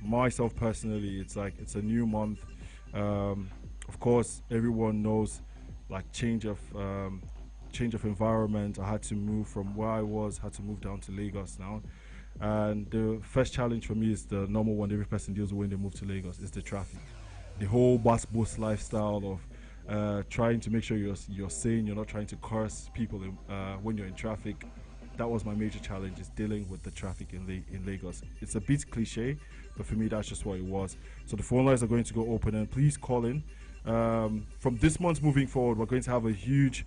Myself personally, it's like it's a new month. Of course, everyone knows like change of environment. I had to move from where I was, had to move down to Lagos now. And the first challenge for me is the normal one every person deals with when they move to Lagos is the traffic. The whole bus lifestyle of trying to make sure you're sane, you're not trying to curse people when you're in traffic. That was my major challenge, is dealing with the traffic in Lagos. It's a bit cliche, but for me that's just what it was. So the phone lines are going to go open, and please call in. From this month moving forward, we're going to have a huge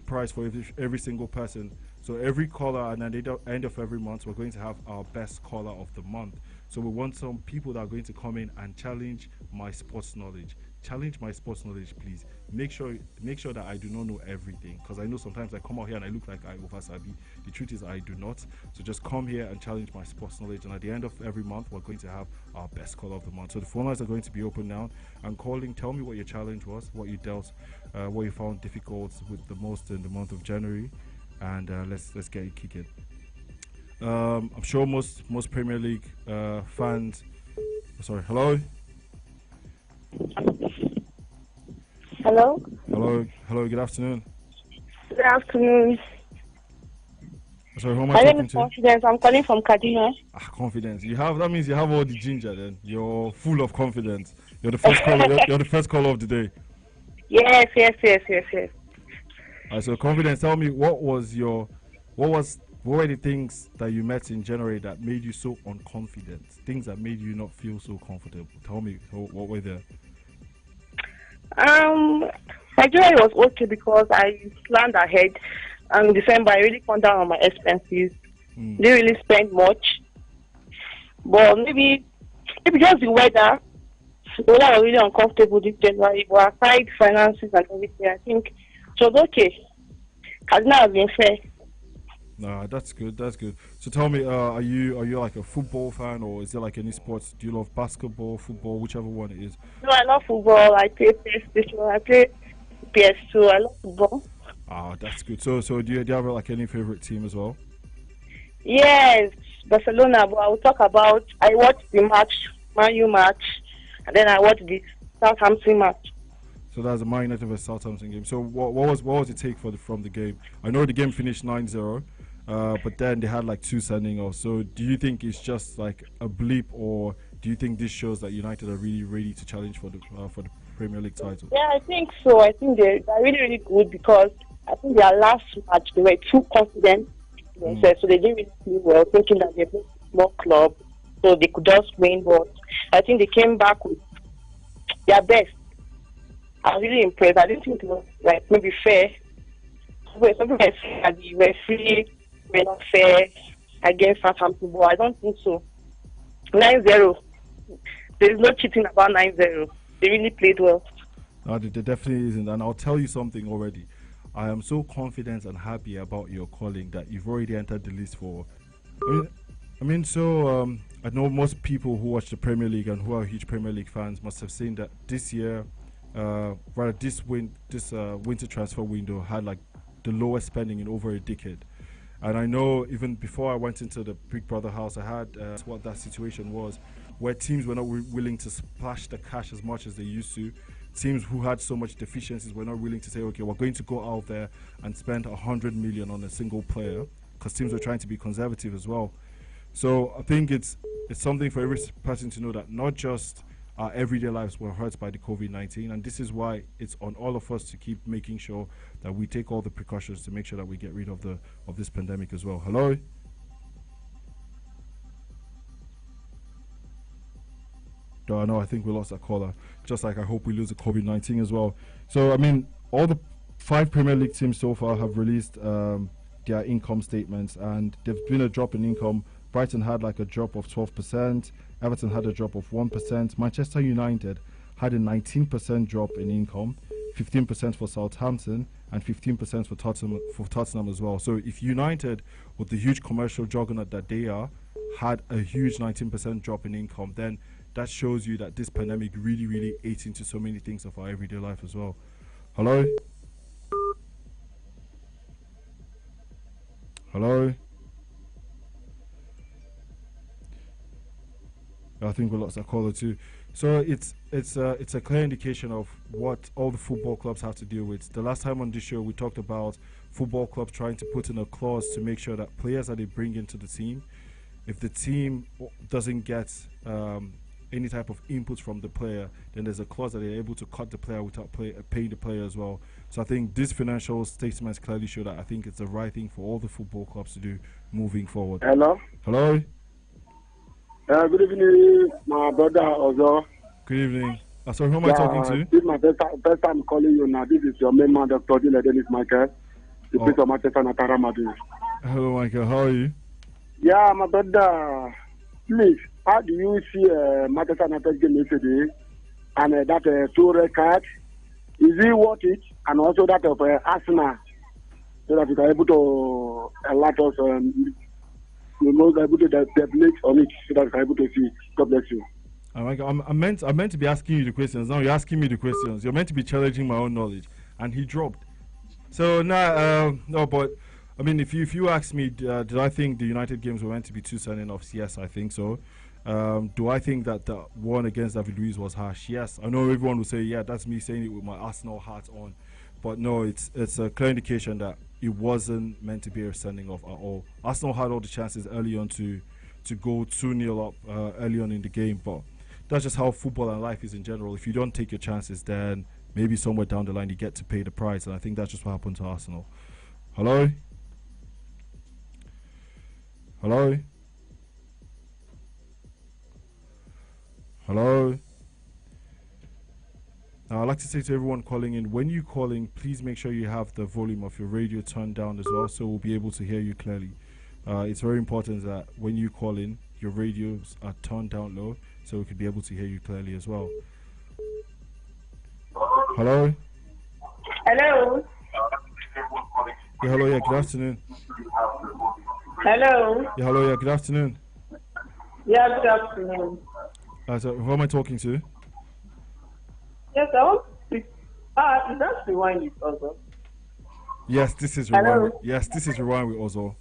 prize for every single person. So every caller, and at the end of every month, we're going to have our best caller of the month. So we want some people that are going to come in and challenge my sports knowledge. Challenge my sports knowledge, please. Make sure that I do not know everything, because I know sometimes I come out here and I look like I oversabi. The truth is I do not. So just come here and challenge my sports knowledge. And at the end of every month, we're going to have our best caller of the month. So the phone lines are going to be open now. And calling, tell me what your challenge was, what you dealt, what you found difficult with the most in the month of January, and let's get it kicking. I'm sure most Premier League fans. Sorry, hello, Hello. hello. Good afternoon. Good afternoon. Sorry, who am I My name is talking to? Confidence. I'm calling from Kaduna. Confidence. You have that means you have all the ginger. Then you're full of confidence. You're the first caller. You're the first caller of the day. Yes. So confidence. Tell me what were the things that you met in January that made you so unconfident? Things that made you not feel so comfortable. Tell me what were there. Um, Nigeria was okay because I planned ahead. And in December, I really cut down on my expenses. Mm. Didn't really spend much, but maybe just the weather. The weather was really uncomfortable this January. But aside finances and everything, I think it was okay. Kaduna has been fair. Nah, that's good. That's good. So tell me, are you like a football fan, or is there like any sports? Do you love basketball, football, whichever one it is? No, I love football. I play PlayStation. I play PS2. I love football. That's good. So do you have like any favorite team as well? Yes, Barcelona. But I will talk about. I watched the match, Man U match, and then I watched the Southampton match. So that's a Man United vs Southampton game. So what was the take from the game? I know the game finished 9-0, but then they had like two sending off. So do you think it's just like a blip, or do you think this shows that United are really ready to challenge for the Premier League title? Yeah, I think so. I think they're really good because I think their last match they were too confident in Mm. themselves, so they didn't really play well, thinking that they're a small club, so they could just win. But I think they came back with their best. I was really impressed. I didn't think it was like maybe fair. Some people were saying that the referee were not fair against Southampton, but I don't think so. 9-0. There is no cheating about 9-0. They really played well. No, there definitely isn't. And I'll tell you something already. I am so confident and happy about your calling that you've already entered the list for. I mean, I know most people who watch the Premier League and who are huge Premier League fans must have seen that this year, rather this winter transfer window had like the lowest spending in over a decade. And I know even before I went into the Big Brother house, I had what that situation was, where teams were not willing to splash the cash as much as they used to. Teams who had so much deficiencies were not willing to say, okay, we're going to go out there and spend 100 million on a single player, because teams were trying to be conservative as well. So I think it's something for every person to know that not just our everyday lives were hurt by the COVID-19, and this is why it's on all of us to keep making sure that we take all the precautions to make sure that we get rid of this pandemic as well. Hello. No, I think we lost that caller. Just like I hope we lose the COVID-19 as well. So I mean, all the five Premier League teams so far have released their income statements, and there's been a drop in income. Brighton had like a drop of 12%. Everton had a drop of 1%. Manchester United had a 19% drop in income, 15% for Southampton, and 15% for Tottenham as well. So if United, with the huge commercial juggernaut that they are, had a huge 19% drop in income, then that shows you that this pandemic really ate into so many things of our everyday life as well. Hello? Hello? I think we lost a caller too. So it's a clear indication of what all the football clubs have to deal with. The last time on this show we talked about football clubs trying to put in a clause to make sure that players that they bring into the team, if the team doesn't get any type of input from the player, then there's a clause that they're able to cut the player without paying the player as well. So I think these financial statements clearly show that I think it's the right thing for all the football clubs to do moving forward. Hello. Hello. Good evening, my brother Ozo. Good evening. Sorry, who am I talking to? This is my first time calling you now. This is your main man, Dr. Dennis Michael, the Prince of Manchester Natara Madrid. Hello, Michael. How are you? Yeah, my brother. Please, how do you see Manchester United game yesterday? And that 2 red card, is it worth it? And also that of Arsenal, so that we are able to alert us, able to debate on it, so that we are able to see. God bless you. I meant to be asking you the questions. Now you're asking me the questions. You're meant to be challenging my own knowledge, and he dropped. So now, no, but I mean, if you ask me, did I think the United games were meant to be 2 sending-offs? Yes, I think so. Do I think that the one against David Luiz was harsh? Yes. I know everyone will say, yeah, that's me saying it with my Arsenal hat on. But no, it's a clear indication that it wasn't meant to be a sending-off at all. Arsenal had all the chances early on to go 2-0 up early on in the game, but that's just how football and life is in general. If you don't take your chances, then maybe somewhere down the line you get to pay the price, and I think that's just what happened to Arsenal. Hello? Hello? Hello? Now, I'd like to say to everyone calling in, when you're calling, please make sure you have the volume of your radio turned down as well, so we'll be able to hear you clearly. It's very important that when you call in, your radios are turned down low, so we could be able to hear you clearly as well. Hello? Hello. Yeah, hello, yeah, good afternoon. Hello. Yeah, hello, yeah, good afternoon. Yeah, good afternoon. So who am I talking to? Yes, I want to speak. Is that the one you also? Yes, this is Hello? Rewind. Yes, this is Rewind with Ozo.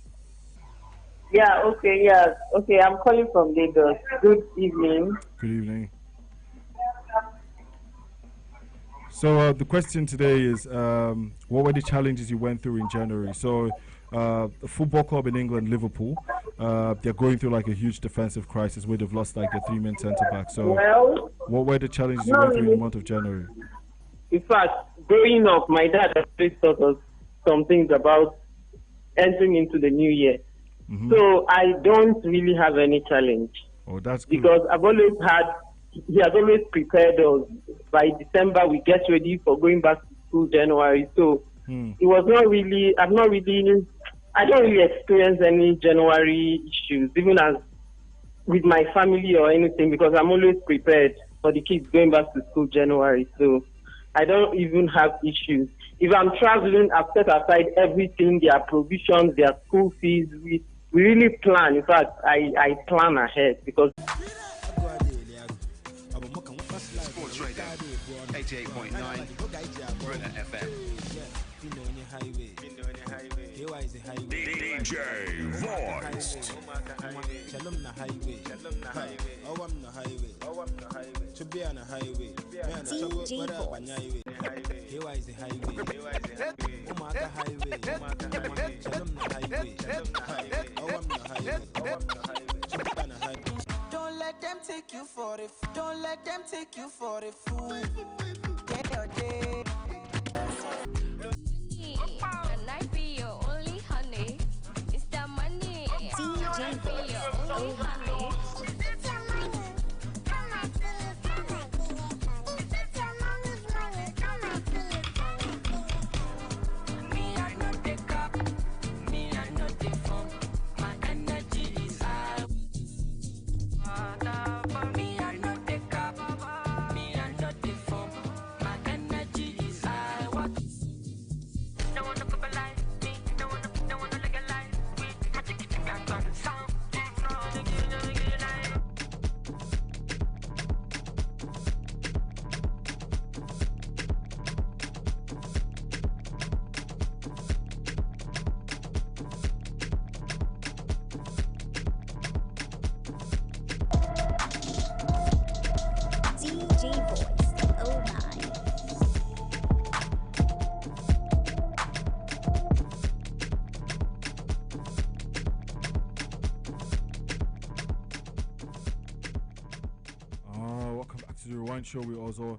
Yeah, okay, yeah. Okay, I'm calling from Lagos. Good evening. Good evening. So the question today is, what were the challenges you went through in January? So the football club in England, Liverpool, they're going through like a huge defensive crisis where they've lost like their 3-man centre back. So Well, what were the challenges you went through in the month of January? in fact, growing up, my dad always taught us some things about entering into the new year. Mm-hmm. So I don't really have any challenge. Oh, that's good. Because he has always prepared us. By December, we get ready for going back to school January. So it was not really, I don't really experience any January issues, even as with my family or anything, because I'm always prepared for the kids going back to school January. So I don't even have issues. If I'm traveling, I've set aside everything, their provisions, their school fees. We really plan. In fact, I plan ahead because. Sports Radio 88.9 Brunner FM. DJ Voice. Don't let them take you for the don't let them take you for the fool. Get your day. Can I be your only honey? Is that money? Can I be your only honey? to the Rewind Show with Ozo.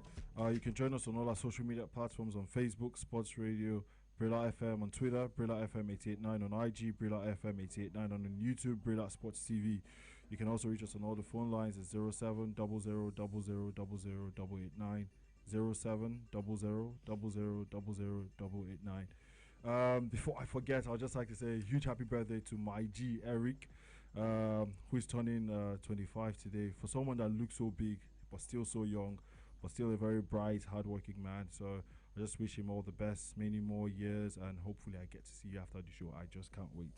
You can join us on all our social media platforms on Facebook, Sports Radio, Brilla FM on Twitter, Brilla FM 889 on IG, Brilla FM 889 on YouTube, Brilla Sports TV. You can also reach us on all the phone lines at 0700 00 889, 0700 00 889. Before I forget, I'd just like to say a huge happy birthday to my G, Eric, who is turning 25 today. For someone that looks so big, but still so young, but still a very bright, hardworking man. So I just wish him all the best, many more years, and hopefully I get to see you after the show. I just can't wait.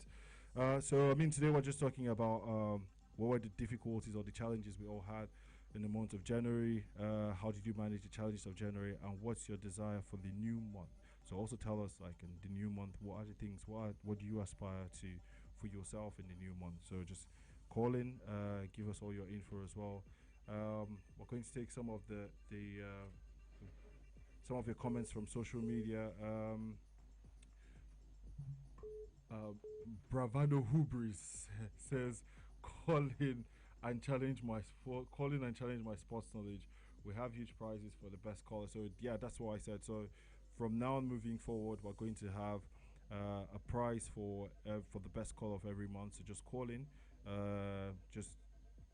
Today we're just talking about what were the difficulties or the challenges we all had in the month of January. How did you manage the challenges of January, and what's your desire for the new month? So also tell us, like, in the new month, what are the things, what do you aspire to for yourself in the new month? So just call in, give us all your info as well. We're going to take some of some of your comments from social media. Bravado Hubris says, call in and challenge my sports knowledge. We have huge prizes for the best caller. So yeah, that's what I said. So from now on moving forward, we're going to have a prize for the best caller of every month. So just call in, just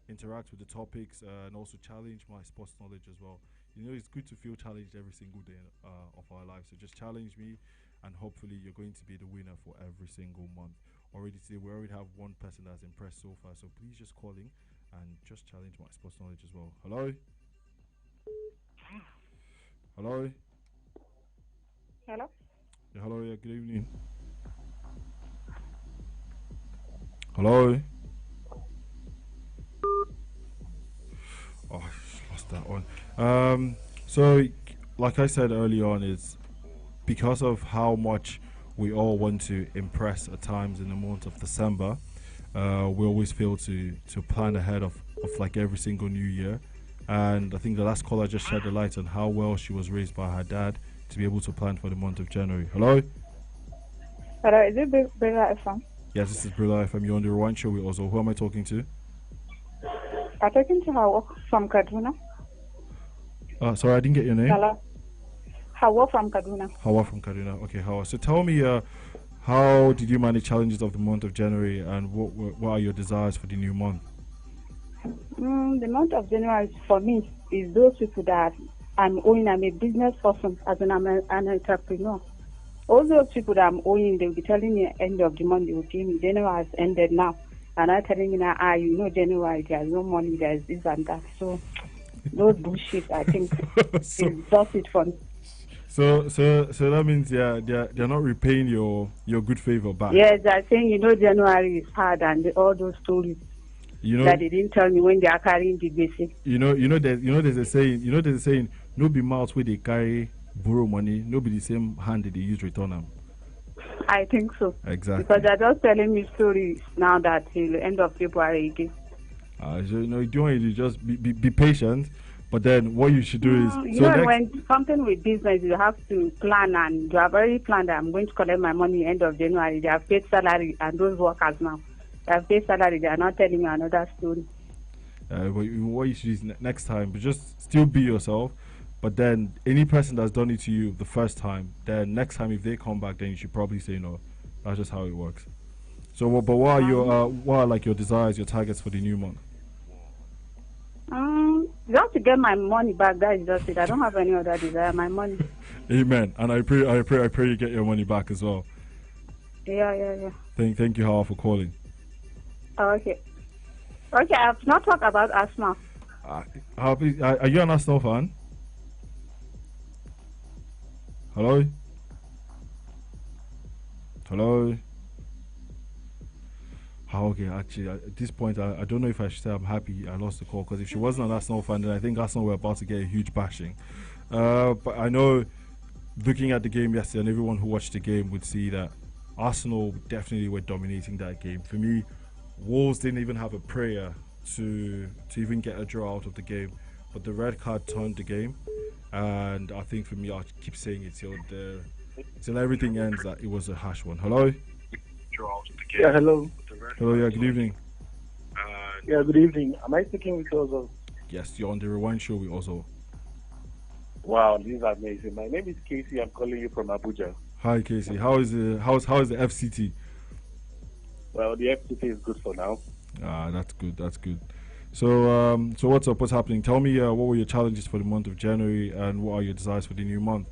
interact with the topics, and also challenge my sports knowledge as well. You know, it's good to feel challenged every single day of our lives. So just challenge me, and hopefully you're going to be the winner for every single month. Already today, we already have one person that's impressed so far. So please just call in and just challenge my sports knowledge as well. Hello? Hello? Hello? Yeah, hello, yeah, good evening. Hello? Oh, I just lost that one. So, like I said early on, it's because of how much we all want to impress at times in the month of December. We always fail to plan ahead of like every single new year. And I think the last caller just shed the light on how well she was raised by her dad to be able to plan for the month of January. Hello? Hello, is it Brilla FM? Yes, this is Brilla FM. You're on the Rewind Show with Ozo. Who am I talking to? I'm talking to Hawa from Kaduna. Sorry, I didn't get your name. Hello? Hawa from Kaduna. Hawa from Kaduna. Okay, Hawa. So tell me, how did you manage challenges of the month of January, and what are your desires for the new month? The month of January for me is those people that I'm owing. I'm a business person, as in I'm an entrepreneur. All those people that I'm owing, they'll be telling me at the end of the month, they will pay me. January has ended now. And I'm telling me now, January, there's no money, there's this and that. So those bullshit, I think, is just it for me. So that means they're not repaying your good favor back. Yes, they're saying, January is hard, and all those stories that they didn't tell me when they are carrying the basic. There's a saying, no be mouth where they carry borrow money, no be the same hand that they use return them. I think so. Exactly. Because they're just telling me stories now that till the end of February again. You just be patient. But then what you should do is... when something with business, you have to plan, and you have already planned that I'm going to collect my money end of January. They have paid salary, and those workers now, they have paid salary. They are not telling me another story. But what you should do is next time, but just still be yourself. But then any person that's done it to you the first time, then next time if they come back, then you should probably say no. That's just how it works. So, but what are your desires, your targets for the new month? Just to get my money back. That is just it. I don't have any other desire. My money. Amen. And I pray you get your money back as well. Yeah. Thank you, Hawa, for calling. Okay. I've not talked about Arsenal. Are you an Arsenal fan? Hello? Okay, actually, at this point, I don't know if I should say I'm happy I lost the call, because if she wasn't an Arsenal fan, then I think Arsenal were about to get a huge bashing. But I know, looking at the game yesterday, and everyone who watched the game would see that Arsenal definitely were dominating that game. For me, Wolves didn't even have a prayer to even get a draw out of the game, but the red card turned the game. And I think for me, I'll keep saying it till everything ends, that it was a harsh one. Hello? Yeah, hello. Hello, yeah, good evening. Yeah, good evening. Am I speaking with Ozo? Yes, you're on the Rewind Show with Ozo. Wow, this is amazing. My name is Casey. I'm calling you from Abuja. Hi Casey, how is the FCT? Well, the FCT is good for now. That's good. That's good. So what's up? What's happening? Tell me what were your challenges for the month of January, and what are your desires for the new month?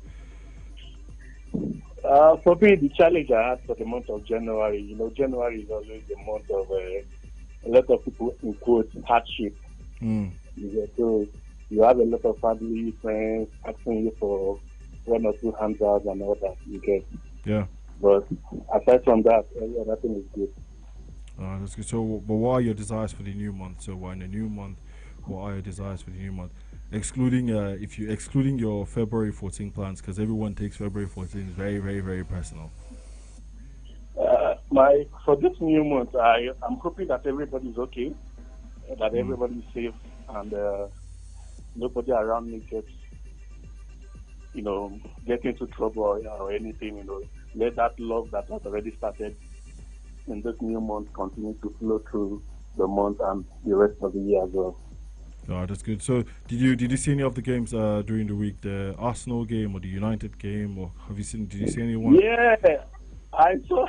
For me, the challenge I had for the month of January, January is always the month of a lot of people in quotes hardship. So you have a lot of family, friends asking you for 1 or 2 handouts and all that. You get. Yeah. But aside from that, everything is good. That's good. So, but what are your desires for the new month? So, we're in a new month. What are your desires for the new month? Excluding your February 14 plans, because everyone takes February 14 very, very, very personal. For this new month, I'm hoping that everybody's okay, that everybody's safe, and nobody around me gets into trouble or anything. Let that love that has already started in this new month continue to flow through the month and the rest of the year as well. Oh, that's good. So, did you see any of the games during the week? The Arsenal game or the United game, or did you see anyone? Yeah, I saw.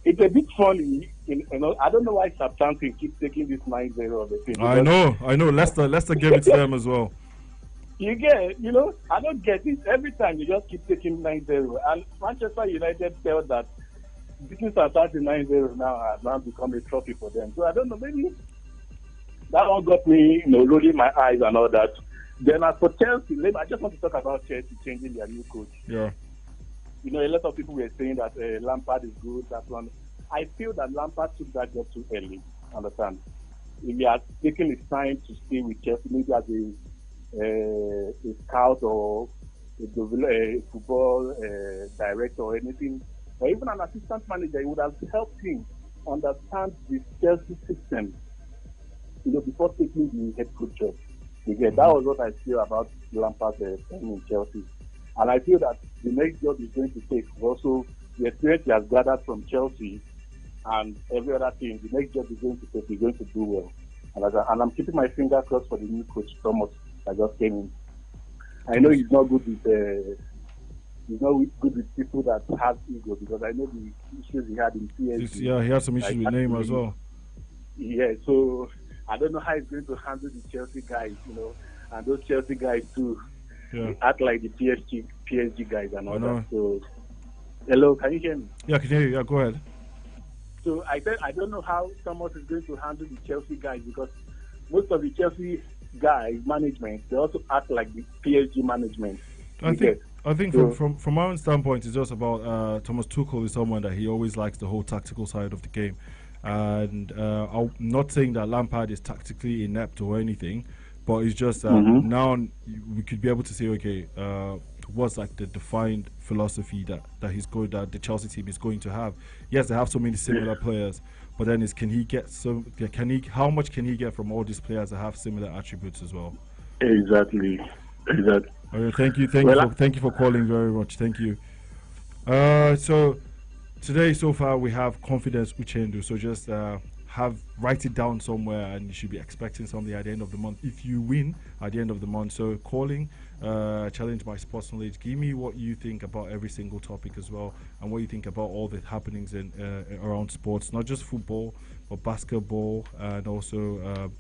It's a bit funny. I don't know why Southampton keeps taking this 9-0 of the thing. I know. Leicester gave it to them as well. You get, I don't get it. Every time you just keep taking 9-0, and Manchester United felt that beating Southampton 9-0 now has now become a trophy for them. So I don't know, maybe that one got me, rolling my eyes and all that. Then as for Chelsea, I just want to talk about Chelsea changing their new coach. Yeah. A lot of people were saying that Lampard is good, that one. I feel that Lampard took that job too early, understand? If he had taken his time to stay with Chelsea, maybe as a scout or a football director or anything, or even an assistant manager, it would have helped him understand the Chelsea system, before taking the head coach job. That was what I feel about Lampard's time in Chelsea. And I feel that the next job he's going to take also the experience he has gathered from Chelsea and every other team. The next job he's going to take, he's going to do well. And I'm keeping my finger crossed for the new coach Thomas that just came in. I know he's not good with people that have ego, because I know the issues he had in PSG. Yeah, he had some issues with Neymar as well. Yeah, so I don't know how he's going to handle the Chelsea guys, and those Chelsea guys too. Yeah. Act like the PSG guys and all that. So, hello, can you hear me? Yeah, I can hear you. Yeah, go ahead. So I said I don't know how Thomas is going to handle the Chelsea guys, because most of the Chelsea guys management, they also act like the PSG management. I think from my own standpoint, it's just about Thomas Tuchel is someone that he always likes the whole tactical side of the game, and I'm not saying that Lampard is tactically inept or anything. But it's just now we could be able to say, okay, what's like the defined philosophy that the Chelsea team is going to have. Yes, they have so many similar players, but then how much can he get from all these players that have similar attributes as well? Exactly. Thank you for calling very much. Thank you. So today so far we have Confidence Uchendu. So just write it down somewhere, and you should be expecting something at the end of the month if you win at the end of the month. So calling, challenge my sports knowledge. Give me what you think about every single topic as well, and what you think about all the happenings in around sports, not just football but basketball, and also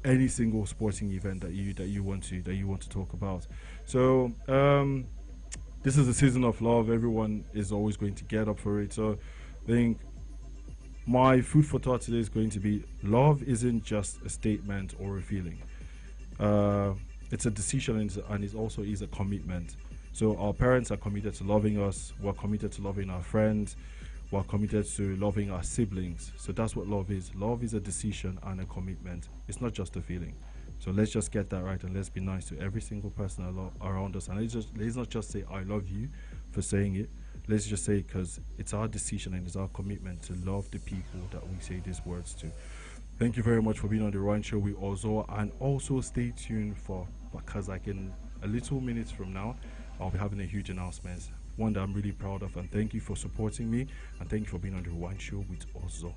any single sporting event that you want to talk about. So this is a season of love. Everyone is always going to get up for it. So I think my food for thought today is going to be: love isn't just a statement or a feeling. It's a decision, and it also is a commitment. So our parents are committed to loving us. We're committed to loving our friends. We're committed to loving our siblings. So that's what love is. Love is a decision and a commitment. It's not just a feeling. So let's just get that right, and let's be nice to every single person around us. And let's not just say "I love you" for saying it. Let's just say, because it's our decision and it's our commitment to love the people that we say these words to. Thank you very much for being on the Ryan Show with Ozo, and also stay tuned because like in a little minutes from now, I'll be having a huge announcement, one that I'm really proud of. And thank you for supporting me, and thank you for being on the Ryan Show with Ozo.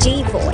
DJ Voice.